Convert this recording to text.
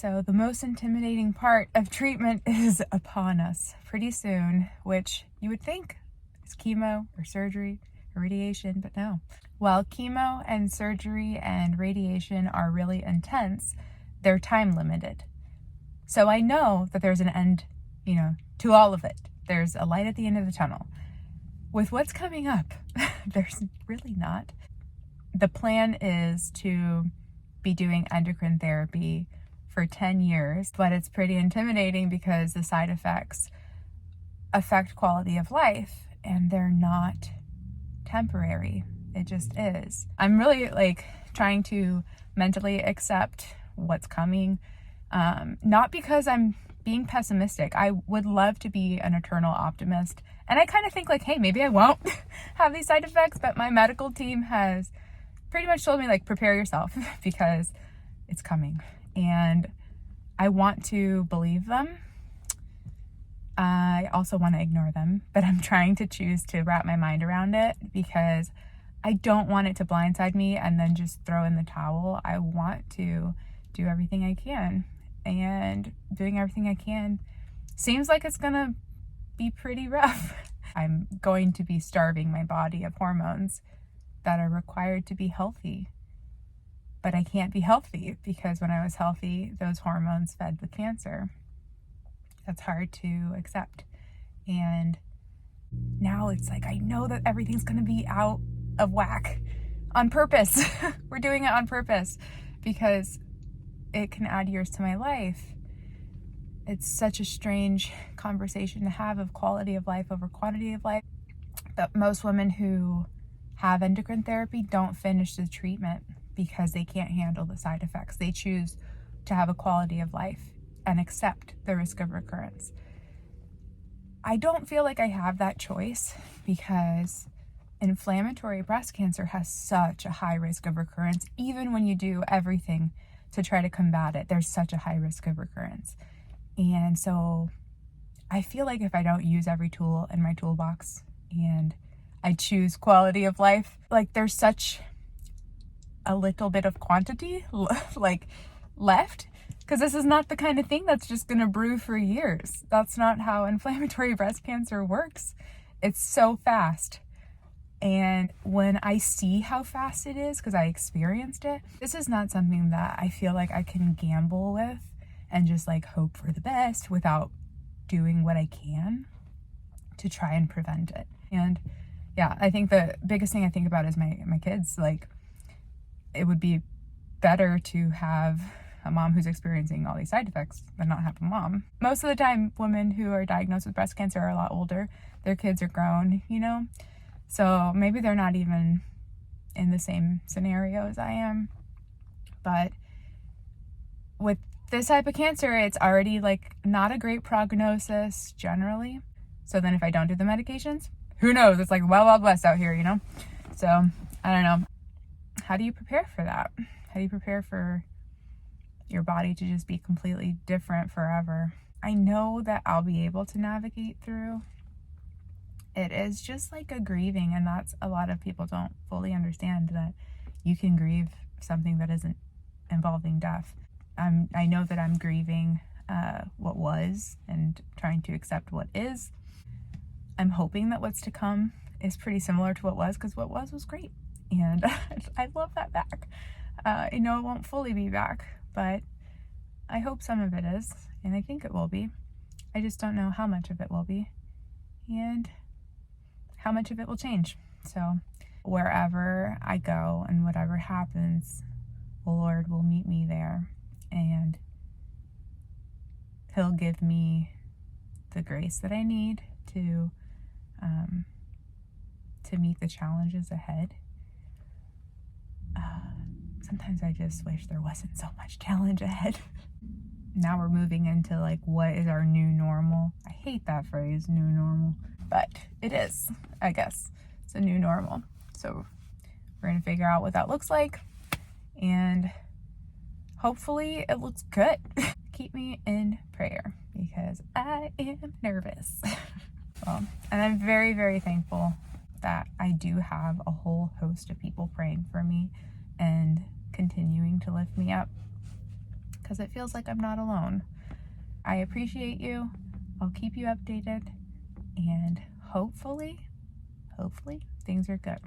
So the most intimidating part of treatment is upon us pretty soon, which you would think is chemo or surgery or radiation, but no. While chemo and surgery and radiation are really intense, they're time limited. So I know that there's an end, to all of it. There's a light at the end of the tunnel. With what's coming up, there's really not. The plan is to be doing endocrine therapy for 10 years, but it's pretty intimidating because the side effects affect quality of life and they're not temporary. It just is. I'm really trying to mentally accept what's coming. Not because I'm being pessimistic. I would love to be an eternal optimist. And I kind of think hey, maybe I won't have these side effects, but my medical team has pretty much told me prepare yourself because it's coming. And I want to believe them. I also want to ignore them, but I'm trying to choose to wrap my mind around it because I don't want it to blindside me and then just throw in the towel. I want to do everything I can, and doing everything I can seems like it's gonna be pretty rough. I'm going to be starving my body of hormones that are required to be healthy. But I can't be healthy because when I was healthy, those hormones fed the cancer. That's hard to accept. And now it's I know that everything's going to be out of whack on purpose. We're doing it on purpose because it can add years to my life. It's such a strange conversation to have of quality of life over quantity of life. But most women who have endocrine therapy don't finish the treatment because they can't handle the side effects. They choose to have a quality of life and accept the risk of recurrence. I don't feel like I have that choice because inflammatory breast cancer has such a high risk of recurrence. Even when you do everything to try to combat it, there's such a high risk of recurrence. And so I feel like if I don't use every tool in my toolbox and I choose quality of life, there's such a little bit of quantity left, because this is not the kind of thing that's just gonna brew for years. That's not how inflammatory breast cancer works. It's so fast. And when I see how fast it is, because I experienced it, this is not something that I feel like I can gamble with and just hope for the best without doing what I can to try and prevent it. And yeah, I think the biggest thing I think about is my kids. It would be better to have a mom who's experiencing all these side effects than not have a mom. Most of the time, women who are diagnosed with breast cancer are a lot older. Their kids are grown, So maybe they're not even in the same scenario as I am. But with this type of cancer, it's already not a great prognosis generally. So then if I don't do the medications, who knows? It's wild, wild west out here, So I don't know. How do you prepare for that? How do you prepare for your body to just be completely different forever? I know that I'll be able to navigate through. It is just a grieving, and that's a lot of people don't fully understand that you can grieve something that isn't involving death. I know that I'm grieving what was and trying to accept what is. I'm hoping that what's to come is pretty similar to what was, because what was great. And I love that back. I know it won't fully be back, but I hope some of it is, and I think it will be. I just don't know how much of it will be and how much of it will change. So wherever I go and whatever happens, the Lord will meet me there, and He'll give me the grace that I need to meet the challenges ahead. Sometimes I just wish there wasn't so much challenge ahead. Now we're moving into what is our new normal. I hate that phrase, new normal, but it is, I guess. It's a new normal. So we're going to figure out what that looks like, and hopefully it looks good. Keep me in prayer because I am nervous. And I'm very, very thankful that I do have a whole host of people praying for me and continuing to lift me up, because it feels like I'm not alone. I appreciate you. I'll keep you updated, and hopefully things are good.